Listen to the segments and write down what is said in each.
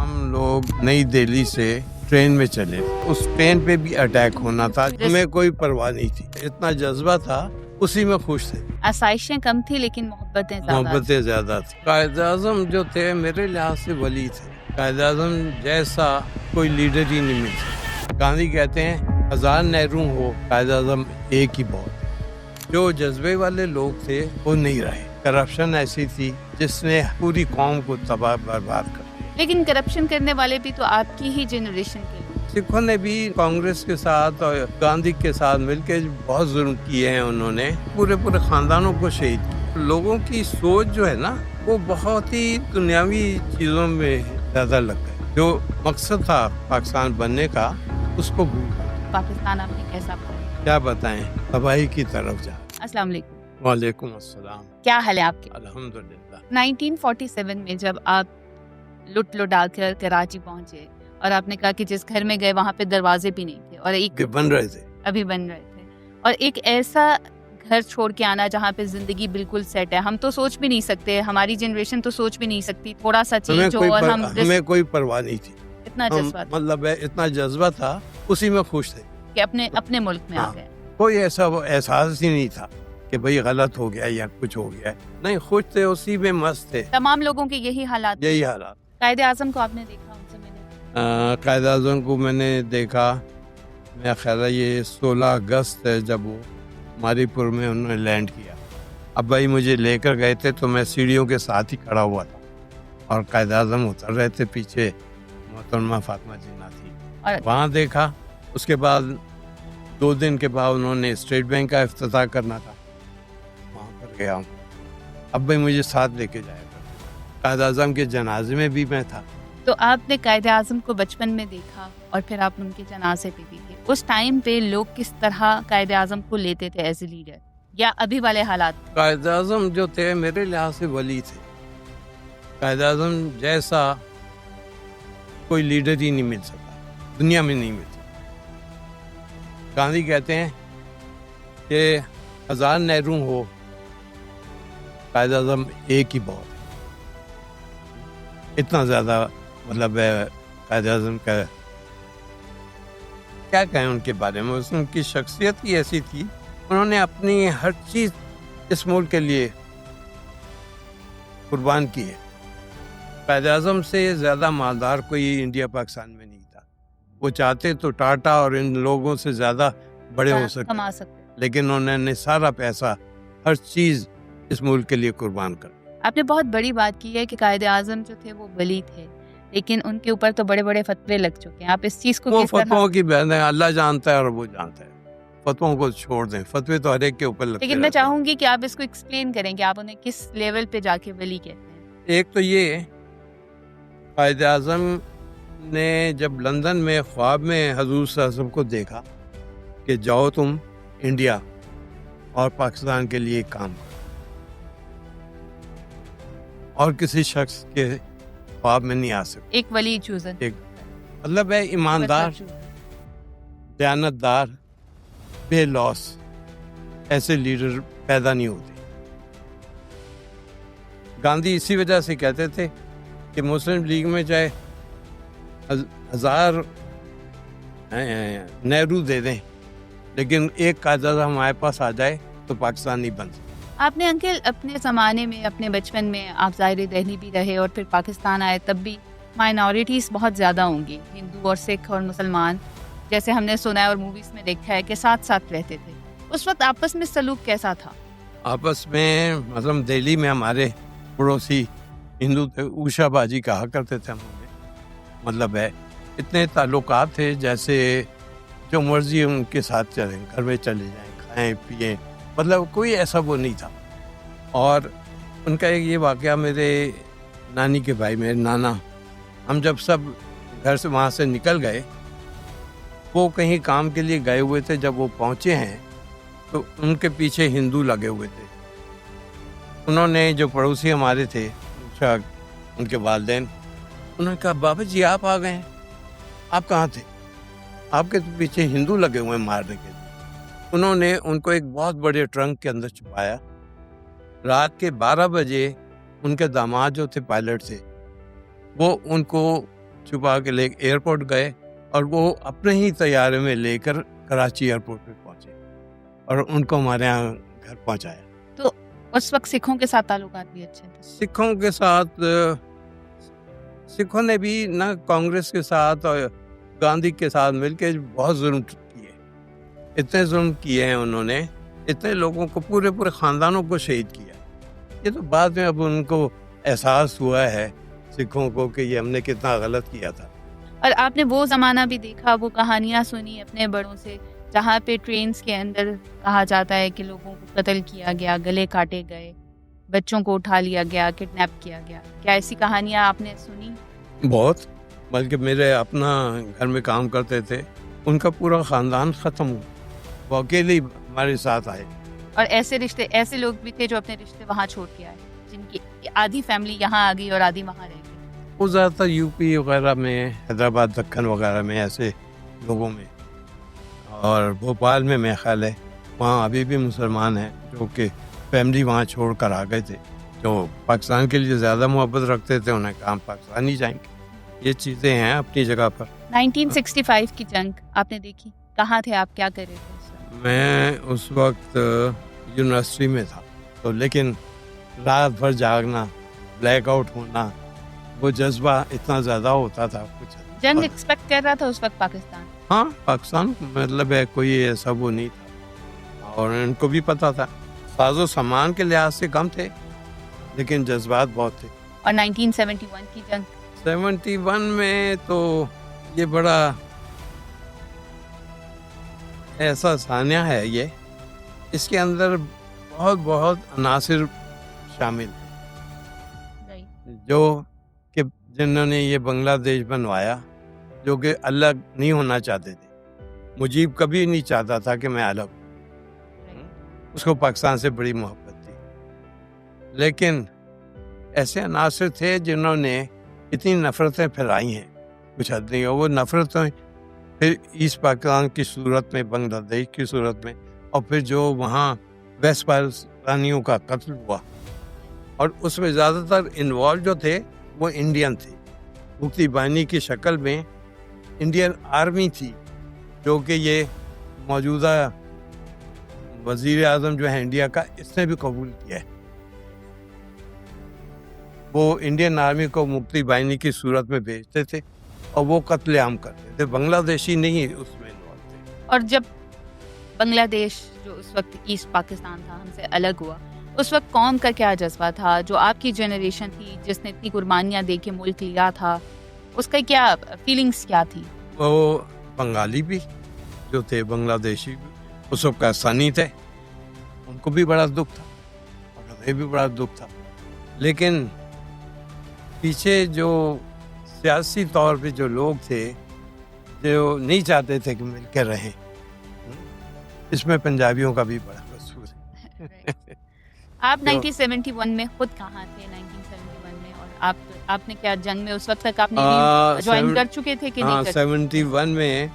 ہم لوگ نئی دہلی سے ٹرین میں چلے، اس ٹرین پہ بھی اٹیک ہونا تھا، ہمیں کوئی پرواہ نہیں تھی، اتنا جذبہ تھا، اسی میں خوش تھے۔ آسائشیں کم تھی لیکن محبتیں زیادہ تھیں۔ قائد اعظم جو تھے میرے لحاظ سے ولی تھے۔ قائد اعظم جیسا کوئی لیڈر ہی نہیں مل سکتا۔ گاندھی کہتے ہیں 1000 نہرو ہو، قائد اعظم ایک ہی بہت ہے۔ جو جذبے والے لوگ تھے وہ نہیں رہے۔ کرپشن ایسی تھی جس نے پوری قوم کو تباہ برباد کر دیا۔ لیکن کرپشن کرنے والے بھی تو آپ کی ہی جنریشن کے لوگ۔ سکھوں نے بھی کانگریس کے ساتھ اور گاندھی کے ساتھ مل کے بہت ظلم کیے ہیں، انہوں نے پورے خاندانوں کو شہید کیا۔ لوگوں کی سوچ جو ہے نا وہ بہت ہی دنیاوی چیزوں میں زیادہ لگ گئے۔ جو مقصد تھا پاکستان بننے کا اس کو بھول گئے۔ پاکستان آپ نے کیسا پایا؟ کیا بتائیں، تباہی کی طرف جا۔ السلام علیکم۔ وعلیکم السلام۔ کیا حال ہے آپ کے؟ الحمدللہ۔ 1947 میں جب آپ لٹا کر کراچی پہنچے اور آپ نے کہا کہ جس گھر میں گئے وہاں پہ دروازے بھی نہیں تھے اور ایک بن رہے تھے، ابھی بن رہے تھے، اور ایک ایسا گھر چھوڑ کے آنا جہاں پہ زندگی بالکل سیٹ ہے، ہم تو سوچ بھی نہیں سکتے، ہماری جنریشن تو سوچ بھی نہیں سکتی تھوڑا سا چینج ہو اور ہمیں کوئی پرواہ نہیں تھی، اتنا جذبہ تھا مطلب اتنا جذبہ تھا، اسی میں خوش تھے کہ اپنے ملک میں آ گئے۔ کوئی ایسا احساس ہی نہیں تھا کہ بھئی غلط ہو گیا یا کچھ ہو گیا، نہیں، خوش تھے، اسی میں مست تھے۔ تمام لوگوں کے یہی حالات۔ قائد اعظم کو آپ نے دیکھا؟ ان سے میں نے قائد اعظم کو میں نے دیکھا، میرا خیال ہے یہ 16 اگست ہے جب وہ ماری پور میں انہوں نے لینڈ کیا۔ اب بھائی مجھے لے کر گئے تھے تو میں سیڑھیوں کے ساتھ ہی کھڑا ہوا تھا اور قائد اعظم اتر رہے تھے، پیچھے محترمہ فاطمہ جناح تھی، وہاں دیکھا۔ اس کے بعد 2 دن کے بعد انہوں نے اسٹیٹ بینک کا افتتاح کرنا تھا، وہاں پر گیا ہوں۔ اب بھائی مجھے ساتھ لے کے جائے گا، قائد اعظم کے جنازے میں بھی میں تھا۔ تو آپ نے قائد اعظم کو بچپن میں دیکھا اور پھر آپ ان کے جنازے پہ بھی تھے، اس ٹائم پہ لوگ کس طرح قائد اعظم کو لیتے تھے ایز اے لیڈر، یا ابھی والے حالات؟ قائد اعظم جو تھے میرے لحاظ سے ولی تھے۔ قائد اعظم جیسا کوئی لیڈر ہی نہیں مل سکتا، دنیا میں نہیں مل سکتا۔ گاندھی کہتے ہیں کہ 1000 نہرو ہو، قائد اعظم ایک ہی بہت ہے۔ اتنا زیادہ مطلب ہے قائد اعظم کا، کیا کہیں ان کے بارے میں، ان کی شخصیت ہی ایسی تھی، انہوں نے اپنی ہر چیز اس ملک کے لیے قربان کی ہے۔ قائد اعظم سے زیادہ مالدار کوئی انڈیا پاکستان میں نہیں تھا، وہ چاہتے تو ٹاٹا اور ان لوگوں سے زیادہ بڑے ہو سکتے، لیکن انہوں نے سارا پیسہ، ہر چیز اس ملک کے لیے قربان کر۔ آپ نے بہت بڑی بات کی ہے کہ قائد اعظم جو تھے وہ ولی تھے، لیکن ان کے اوپر تو بڑے بڑے فتوے لگ چکے ہیں، آپ اس چیز کو وہ فتووں کی بحث ہے، اللہ جانتا ہے اور وہ جانتا ہے، فتووں کو چھوڑ دیں، فتوے تو ہر ایک کے اوپر لگتے ہیں۔ لیکن میں چاہوں گی کہ آپ اس کو ایکسپلین کریں کہ آپ انہیں کس لیول پہ جا کے ولی کہتے ہیں۔ ایک تو یہ قائد اعظم نے جب لندن میں خواب میں حضور صلی اللہ علیہ وسلم کو دیکھا کہ جاؤ تم انڈیا اور پاکستان کے لیے کام کرو، اور کسی شخص کے خواب میں نہیں آ سکتا۔ ایک ولی چوزن، ایک مطلب ہے ایماندار، دیانتدار، بے لوس، ایسے لیڈر پیدا نہیں ہوتے۔ گاندھی اسی وجہ سے کہتے تھے کہ مسلم لیگ میں چاہے 1000 نہرو دے دیں، لیکن ایک قائد اعظم ہمارے پاس آ جائے تو پاکستان نہیں بن سکتا۔ آپ نے انکل اپنے زمانے میں، اپنے بچپن میں آپ ظاہر دہلی بھی رہے اور پھر پاکستان آئے، تب بھی مائنورٹیز بہت زیادہ ہوں گی، ہندو اور سکھ اور مسلمان، جیسے ہم نے سنا ہے اور موویز میں دیکھا ہے کہ ساتھ ساتھ رہتے تھے۔ اس وقت آپس میں سلوک کیسا تھا؟ آپس میں مطلب دہلی میں ہمارے پڑوسی ہندو تھے، اوشا باجی کہا کرتے تھے، ہم انہیں مطلب ہے اتنے تعلقات تھے جیسے جو مرضی ان کے ساتھ چلیں، گھر میں چلے جائیں، کھائیں پیئیں، مطلب کوئی ایسا وہ نہیں تھا۔ اور ان کا ایک یہ واقعہ، میرے نانی کے بھائی، میرے نانا، ہم جب سب گھر سے وہاں سے نکل گئے، وہ کہیں کام کے لیے گئے ہوئے تھے، جب وہ پہنچے ہیں تو ان کے پیچھے ہندو لگے ہوئے تھے۔ انہوں نے، جو پڑوسی ہمارے تھے، ان کے والدین، انہوں نے کہا بابا جی آپ آ گئے ہیں، آپ کہاں تھے؟ آپ کے پیچھے ہندو لگے ہوئے ہیں مارنے کے لیے۔ انہوں نے ان کو ایک بہت بڑے ٹرنک کے اندر چھپایا۔ رات کے 12 بجے ان کے داماد جو تھے، پائلٹ تھے، وہ ان کو چھپا کے لے ایئرپورٹ گئے اور وہ اپنے ہی طیارے میں لے کر کراچی ایئرپورٹ پہ پہنچے اور ان کو ہمارے یہاں گھر پہنچایا. تو اس وقت سکھوں کے ساتھ تعلقات بھی اچھے تھے؟ سکھوں کے ساتھ سکھوں نے بھی نہ کانگریس کے ساتھ اور گاندھی کے ساتھ مل کے بہت ظلم کیے. اتنے ظلم کیے ہیں انہوں نے, اتنے لوگوں کو, پورے خاندانوں کو شہید کیا. یہ تو بعد میں اب ان کو احساس ہوا ہے سکھوں کو کہ یہ ہم نے کتنا غلط کیا تھا. اور آپ نے وہ زمانہ بھی دیکھا, وہ کہانیاں سنی اپنے بڑوں سے, جہاں پہ ٹرینز کے اندر کہا جاتا ہے کہ لوگوں کو قتل کیا گیا, گلے کاٹے گئے, بچوں کو اٹھا لیا گیا, کڈنیپ کیا گیا. کیا ایسی کہانیاں آپ نے سنی؟ بہت, بلکہ میرے اپنا گھر میں کام کرتے تھے, ان کا پورا خاندان ختم ہوا, وہ اکیلے ہمارے ساتھ آئے. اور ایسے لوگ بھی تھے جو اپنے رشتے وہاں چھوڑ کے آئے, جن کی آدھی فیملی یہاں آ گئی اور آدھی وہاں رہ گئی. وہ زیادہ تر یو پی وغیرہ میں, حیدرآباد, دکن وغیرہ میں ایسے لوگوں میں, اور بھوپال میں میرا خیال ہے وہاں ابھی بھی مسلمان ہیں جو کہ فیملی وہاں چھوڑ کر آ گئے تھے, جو پاکستان کے لیے زیادہ محبت رکھتے تھے. انہیں کہا ہم پاکستان ہی جائیں گے. یہ چیزیں ہیں اپنی جگہ پر. 1965 کی جنگ آپ نے دیکھی, کہاں تھے آپ, کیا کر رہے تھے اس وقت؟ میں اس وقت یونیورسٹی میں تھا, تو لیکن رات بھر جاگنا, بلیک آؤٹ ہونا, وہ جذبہ اتنا زیادہ ہوتا تھا. کچھ جنگ ایکسپیکٹ کر رہا تھا اس وقت پاکستان؟ ہاں, پاکستان مطلب ہے کوئی ایسا وہ نہیں تھا, اور ان کو بھی پتا تھا. ساز و سامان کے لحاظ سے کم تھے لیکن جذبات بہت تھے. اور 1971 کی جنگ؟ 71 میں تو یہ بڑا ایسا ثانیہ ہے, یہ اس کے اندر بہت عناصر شامل ہیں جو کہ جنہوں نے یہ بنگلہ دیش بنوایا, جو کہ الگ نہیں ہونا چاہتے تھے. مجیب کبھی نہیں چاہتا تھا کہ میں الگ ہوں, اس کو پاکستان سے بڑی محبت تھی. لیکن ایسے عناصر تھے جنہوں نے اتنی نفرتیں پھیلائی ہیں, کچھ حد نہیں. وہ نفرتیں پھر ایسٹ پاکستان کی صورت میں, بنگلہ دیش کی صورت میں, اور پھر جو وہاں ویسٹ پاکستانیوں کا قتل ہوا, اور اس میں زیادہ تر انوالو جو تھے وہ انڈین تھے. مفتی بانی کی شکل میں انڈین آرمی تھی, جو کہ یہ موجودہ وزیر اعظم جو ہے انڈیا کا, اس نے بھی قبول کیا ہے. وہ انڈین آرمی کو مفتی بانی کی صورت میں بھیجتے تھے اور وہ قتل عام کرتے تھے. بنگلہ دیشی نہیں اس میں انوالو تھے. اور جب بنگلہ دیش جو اس وقت ایسٹ پاکستان تھا, ہم سے الگ ہوا, اس وقت قوم کا کیا جذبہ تھا؟ جو آپ کی جنریشن تھی جس نے اتنی قربانیاں دے کے ملک لیا تھا, اس کا کیا فیلنگس کیا تھی؟ وہ بنگالی بھی جو تھے, بنگلہ دیشی بھی اس وقت پاکستانی تھے, ان کو بھی بڑا دکھ تھا, اور بھی بڑا دکھ تھا. لیکن پیچھے جو سیاسی طور پہ جو لوگ تھے جو نہیں چاہتے تھے کہ مل کے رہیں, اس میں پنجابیوں کا بھی بڑا قصور ہے. آپ 1971 میں خود کہاں تھے 1971 میں, اور آپ نے کیا جنگ میں اس وقت تک آپ نے جوائن کر چکے تھے کہ نہیں؟ 71 میں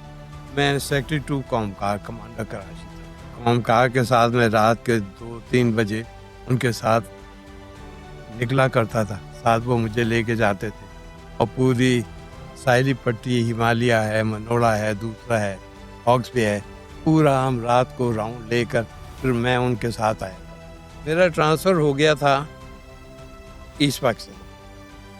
میں سیکٹری 2 قوم کار کمانڈر کراچی تھا. قوم کار کے ساتھ میں رات کے 2-3 بجے ان کے ساتھ نکلا کرتا تھا. ساتھ وہ مجھے لے کے جاتے تھے, اور پوری ساحلی پٹی, ہمالیہ ہے, منوڑا ہے, دوسرا ہے, ہاکس بھی ہے, پورا ہم رات کو راؤنڈ لے کر پھر میں ان کے ساتھ آیا. میرا ٹرانسفر ہو گیا تھا ایسٹ پاکستان.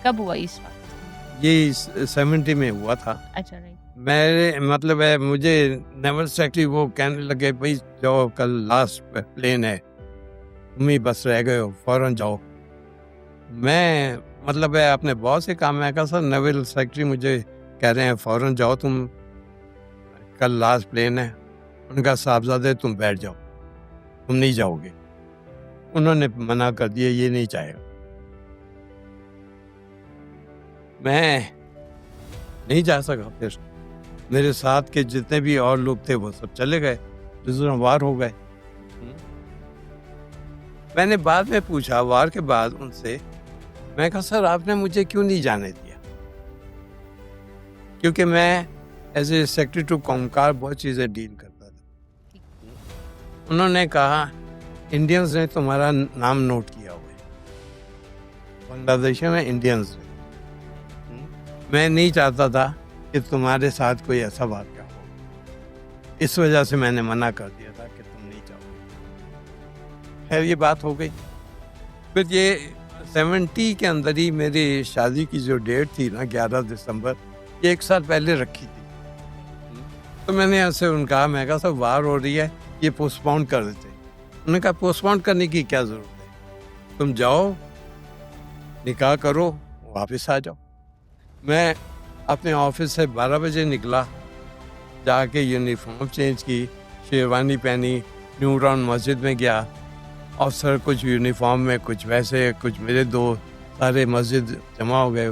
کب ہوا ایسٹ پاکستان؟ یہ 70 میں ہوا تھا. اچھا, رائٹ. میرے مطلب ہے مجھے نیول سیکٹری وہ کہنے لگے بھائی جاؤ, کل لاسٹ پلین ہے, تم ہی بس رہ گئے ہو, فوراً جاؤ. میں مطلب ہے اپنے باس سے کہا, میں کہا سر نیول سیکٹری مجھے کہہ رہے ہیں فوراً جاؤ, تم کل لاسٹ پلین ہے. ان کا صاحبزادے تم بیٹھ جاؤ, تم نہیں جاؤ گے. انہوں نے منع کر دیا, یہ نہیں چاہے گا. میں نہیں جا سکا. پھر میرے ساتھ کے جتنے بھی اور لوگ تھے وہ سب چلے گئے, وار ہو گئے. میں نے بعد میں پوچھا وار کے بعد ان سے, میں کہا سر آپ نے مجھے کیوں نہیں جانے دیا؟ کیونکہ میں ایز اے سیکرٹری ٹو قوم کار بہت چیزیں ڈیل کرتا تھا. انہوں نے کہا انڈینز نے تمہارا نام نوٹ کیا ہوا ہے, بنگلہ دیش میں انڈینز نے, میں نہیں چاہتا تھا کہ تمہارے ساتھ کوئی ایسا واقعہ ہو, اس وجہ سے میں نے منع کر دیا تھا کہ تم نہیں چاہو. خیر یہ بات ہو گئی. پھر یہ 70 کے اندر ہی میری شادی کی جو ڈیٹ تھی نا 11 دسمبر, یہ 1 سال پہلے رکھی تھی. تو میں نے ایسے ان کہا, میں کہا سب وار ہو رہی ہے, یہ پوسٹ پون کر دیتے. انہوں نے کہا پوسٹ پون کرنے کی کیا ضرورت ہے, تم جاؤ نکاح کرو واپس آ جاؤ. میں اپنے آفس سے 12 بجے نکلا, جا کے یونیفارم چینج کی, شیروانی پہنی, نیو ٹاؤن مسجد میں گیا. افسر کچھ یونیفارم میں, کچھ ویسے, کچھ میرے دوست, سارے مسجد جمع ہو گئے.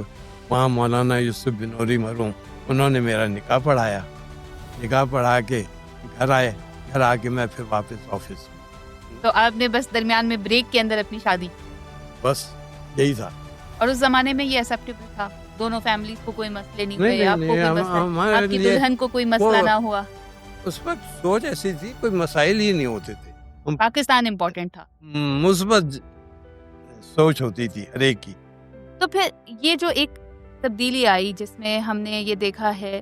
وہاں مولانا یوسف بنوری مرحوم, انہوں نے میرا نکاح پڑھایا. نکاح پڑھا کے گھر آئے. گھر آ کے میں پھر واپس آفس. تو آپ نے بس درمیان میں بریک کے اندر اپنی شادی, بس یہی تھا. اور اس زمانے میں یہ ایکسیپٹیبل تھا, دونوں فیملیز کو کوئی مسئلے نہیں ہوئے, آپ کو کوئی مسئلہ, ہمارے آپ کی لیے دلہن کو کوئی مسئلہ نہ ہوا. اس وقت سوچ ایسی تھی, کوئی مسائل ہی نہیں ہوتے تھے. پاکستان امپورٹنٹ تھا, مثبت سوچ ہوتی تھی ہر ایک کی. تو پھر یہ جو ایک تبدیلی آئی جس میں ہم نے یہ دیکھا ہے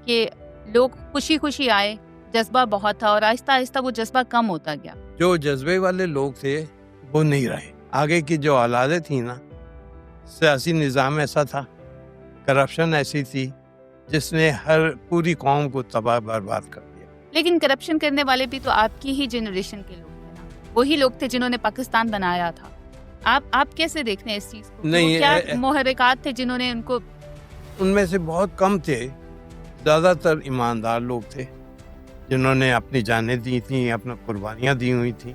کہ لوگ خوشی خوشی آئے, جذبہ بہت تھا, اور آہستہ آہستہ وہ جذبہ کم ہوتا گیا. جو جذبے والے لوگ تھے وہ نہیں رہے. آگے کی جو اولادیں تھیں نا, سیاسی نظام ایسا تھا, کرپشن ایسی تھی جس نے پوری قوم کو تباہ برباد کر دیا. لیکن کرپشن کرنے والے بھی تو آپ کی ہی جنریشن کے لوگ تھے نا, وہی لوگ تھے جنہوں نے پاکستان بنایا تھا. آپ کیسے دیکھتے ہیں اس چیز کو؟ نہیں, کیا محرکات تھے جنہوں نے ان کو, ان میں سے بہت کم تھے, زیادہ تر ایماندار لوگ تھے جنہوں نے اپنی جانیں دی تھیں, اپنا قربانیاں دی ہوئی تھیں.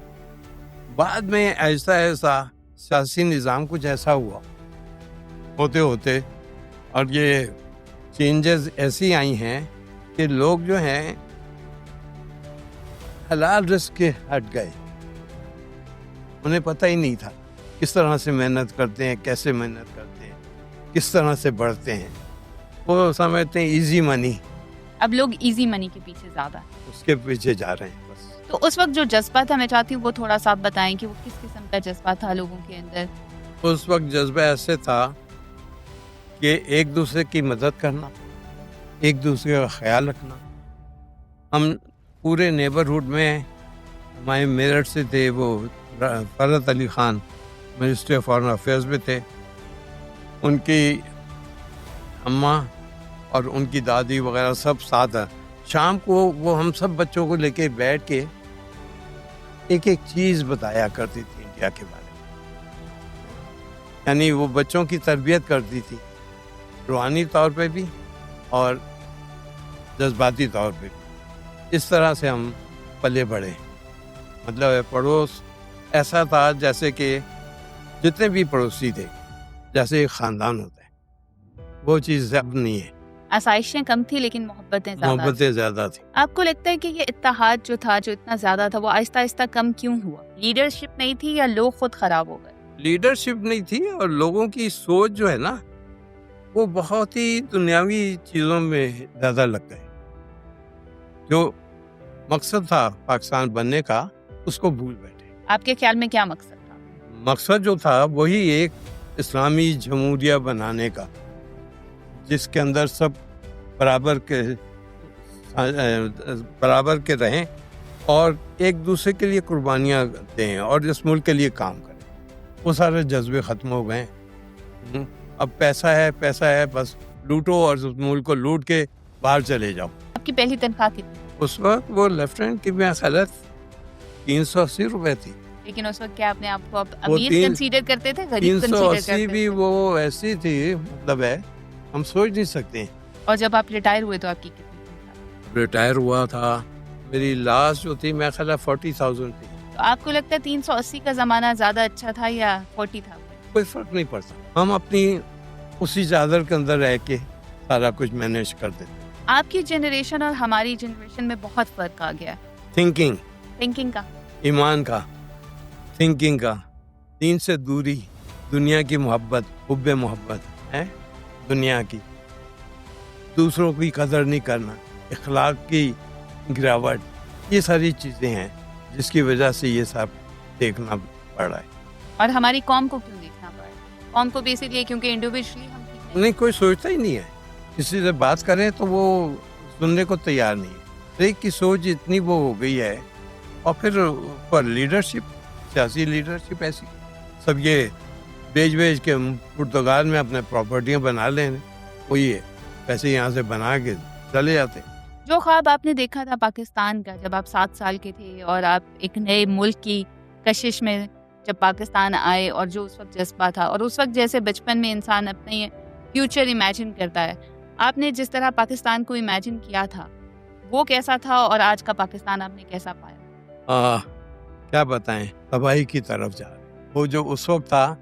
بعد میں ایسا سیاسی نظام کچھ ایسا ہوا ہوتے ہوتے, اور یہ چینجز ایسی آئی ہیں کہ لوگ جو ہیں حلال رزق کے ہٹ گئے. انہیں پتہ ہی نہیں تھا کس طرح سے محنت کرتے ہیں, کیسے محنت کرتے ہیں, کس طرح سے بڑھتے ہیں. وہ سمجھتے ہیں ایزی منی, اب لوگ ایزی منی کے پیچھے زیادہ ہیں, اس کے پیچھے جا رہے ہیں بس. تو اس وقت جو جذبہ تھا, میں چاہتی ہوں وہ تھوڑا سا آپ بتائیں کہ وہ کس قسم کا جذبہ تھا لوگوں کے اندر. اس وقت جذبہ ایسے تھا کہ ایک دوسرے کی مدد کرنا, ایک دوسرے کا خیال رکھنا. ہم پورے نیبرہڈ میں, ہمارے میرٹھ سے تھے وہ Farhat Ali Khan, ministry of foreign affairs میں تھے. ان کی اماں اور ان کی دادی وغیرہ سب ساتھ ہیں. شام کو وہ ہم سب بچوں کو لے کے بیٹھ کے ایک ایک چیز بتایا کرتی تھی انڈیا کے بارے میں. یعنی وہ بچوں کی تربیت کرتی تھی, روحانی طور پہ بھی اور جذباتی طور پہ بھی. اس طرح سے ہم پلے بڑھے. مطلب پڑوس ایسا تھا جیسے کہ جتنے بھی پڑوسی تھے جیسے ایک خاندان ہوتا ہے. وہ چیز اب نہیں ہے. آسائشیں کم تھی لیکن محبتیں زیادہ تھیں. آپ کو لگتا ہے کہ یہ اتحاد جو تھا, جو اتنا زیادہ تھا, وہ آہستہ آہستہ کم کیوں ہوا؟ لیڈرشپ نہیں تھی یا لوگ خود خراب ہو گئے؟ لیڈرشپ نہیں تھی, اور لوگوں کی سوچ جو ہے نا وہ بہت ہی دنیاوی چیزوں میں زیادہ لگ گئے. جو مقصد تھا پاکستان بننے کا اس کو بھول بیٹھے. آپ کے خیال میں کیا مقصد تھا؟ مقصد جو تھا وہی ایک اسلامی جمہوریہ بنانے کا, جس کے اندر سب برابر کے رہیں اور ایک دوسرے کے لیے قربانیاں دیں اور اس ملک کے لیے کام کریں. وہ سارے جذبے ختم ہو گئے. اب پیسہ ہے بس لوٹو اور اس ملک کو لوٹ کے باہر چلے جاؤ. آپ کی پہلی تنخواہ کتنی؟ اس وقت وہ لیفٹیننٹ کی بھی خیالت 380 روپے تھی. لیکن اس وقت کیا اپنے آپ کو امیر کنسیڈر کرتے تھے, غریب کنسیڈر کرتے تھے؟ 380 بھی وہ ایسی تھی, مطلب ہے ہم سوچ نہیں سکتے. اور جب آپ ریٹائر ہوئے تو آپ کی کتنی تنخواہ؟ ریٹائر ہوا تھا میری لاسٹ جو تھی میں خیال 40,000 تھی. تو آپ کو لگتا ہے 380 کا زمانہ زیادہ اچھا تھا یا 40 تھا؟ کوئی فرق نہیں پڑتا. ہم اپنی اسی چادر کے اندر رہ کے سارا کچھ مینیج کرتے تھے. آپ کی جنریشن اور ہماری جنریشن میں بہت فرق آ گیا. تھنکنگ کا, ایمان کا, تھنکنگ کا, دین سے دوری, دنیا کی محبت, حب محبت ہے دنیا کی, دوسروں کی قدر نہیں کرنا, اخلاق کی گراوٹ, یہ ساری چیزیں ہیں جس کی وجہ سے یہ سب دیکھنا پڑ رہا ہے. اور ہماری قوم کو کیوں دیکھنا پڑ رہا ہے؟ قوم کو بھی اسی لیے کیونکہ انڈیویجولی ہم نہیں, کوئی سوچتا ہی نہیں ہے. کسی سے بات کریں تو وہ سننے کو تیار نہیں ہے. ایک کی سوچ اتنی وہ ہو گئی ہے. اور پھر پر لیڈرشپ، سیاسی لیڈرشپ ایسی سب یہ بیچ کے پرتگال میں اپنے پراپرٹیاں بنا لیں، وہی ہے پیسے یہاں سے بنا کے چلے جاتے. جو خواب آپ نے دیکھا تھا پاکستان کا جب آپ 7 سال کے تھے اور آپ ایک نئے ملک کی کشش میں جب پاکستان آئے، اور جو اس وقت جذبہ تھا، اور اس وقت جیسے بچپن میں انسان اپنے فیوچر امیجن کرتا ہے، آپ نے جس طرح پاکستان کو امیجن کیا تھا وہ کیسا تھا، اور آج کا پاکستان آپ نے کیسا پایا؟ کیا بتائیں، تباہی کی طرف جا رہے. وہ جو اس وقت تھا،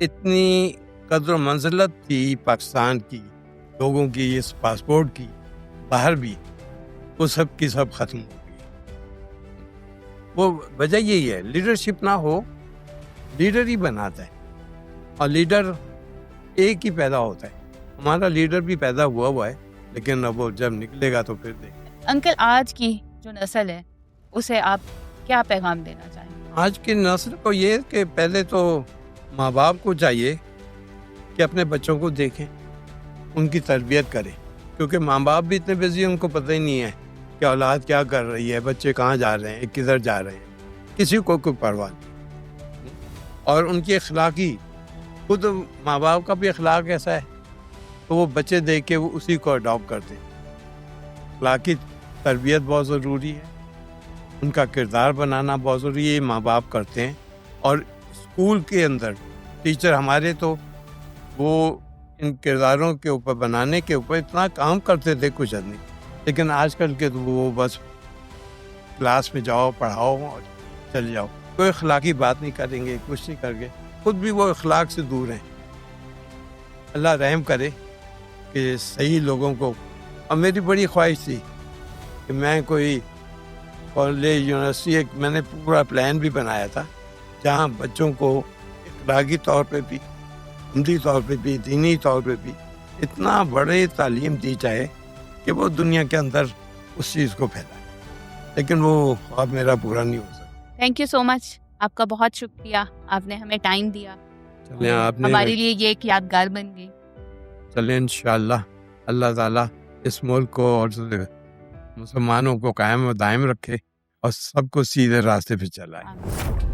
اتنی قدر و منزلت تھی پاکستان کی، لوگوں کی، اس پاسپورٹ کی، باہر بھی، وہ سب کی سب ختم ہو گئی. وہ وجہ یہی ہے، لیڈرشپ نہ ہو. لیڈر ہی بناتا ہے، اور لیڈر ایک ہی پیدا ہوتا ہے. ہمارا لیڈر بھی پیدا ہوا ہے، لیکن اب وہ جب نکلے گا تو پھر دیکھیں. انکل، آج کی جو نسل ہے اسے آپ کیا پیغام دینا چاہیں گے؟ آج کی نسل کو یہ کہ پہلے تو ماں باپ کو چاہیے کہ اپنے بچوں کو دیکھیں، ان کی تربیت کریں، کیونکہ ماں باپ بھی اتنے بزی ہیں، ان کو پتہ ہی نہیں ہے کہ اولاد کیا کر رہی ہے، بچے کہاں جا رہے ہیں، کدھر جا رہے ہیں، کسی کو کوئی پرواہ نہیں. اور ان کی اخلاقی، خود ماں باپ کا بھی اخلاق ایسا ہے تو وہ بچے دیکھ کے وہ اسی کو اڈاپٹ کرتے ہیں. اخلاقی تربیت بہت ضروری ہے، ان کا کردار بنانا بہت ضروری ہے، ماں باپ کرتے ہیں. اور اسکول کے اندر ٹیچر ہمارے تو وہ ان کرداروں کے اوپر بنانے کے اوپر اتنا کام کرتے تھے کچھ نہیں. لیکن آج کل کے تو وہ بس کلاس میں جاؤ، پڑھاؤ اور چل جاؤ، کوئی اخلاقی بات نہیں کریں گے، کچھ نہیں کر گے، خود بھی وہ اخلاق سے دور ہیں. اللہ رحم کرے کہ صحیح لوگوں کو. اور میری بڑی خواہش تھی کہ میں کوئی کالج، یونیورسٹی، میں نے پورا پلان بھی بنایا تھا جہاں بچوں کو اخلاقی طور پہ بھی، عملی طور پہ بھی، دینی طور پہ بھی اتنا بڑے تعلیم دی جائے کہ وہ دنیا کے اندر اس چیز کو پھیلائے. لیکن وہ خواب میرا پورا نہیں ہو سکتا. تھینک یو سو مچ، آپ کا بہت شکریہ، آپ نے ہمیں ٹائم دیا. چلیں آپ نے ہمارے لیے یہ ایک یادگار بن گئی. چلیں انشاءاللہ اللہ تعالیٰ اس ملک کو اور مسلمانوں کو قائم و دائم رکھے اور سب کو سیدھے راستے پہ چلائے. آمین.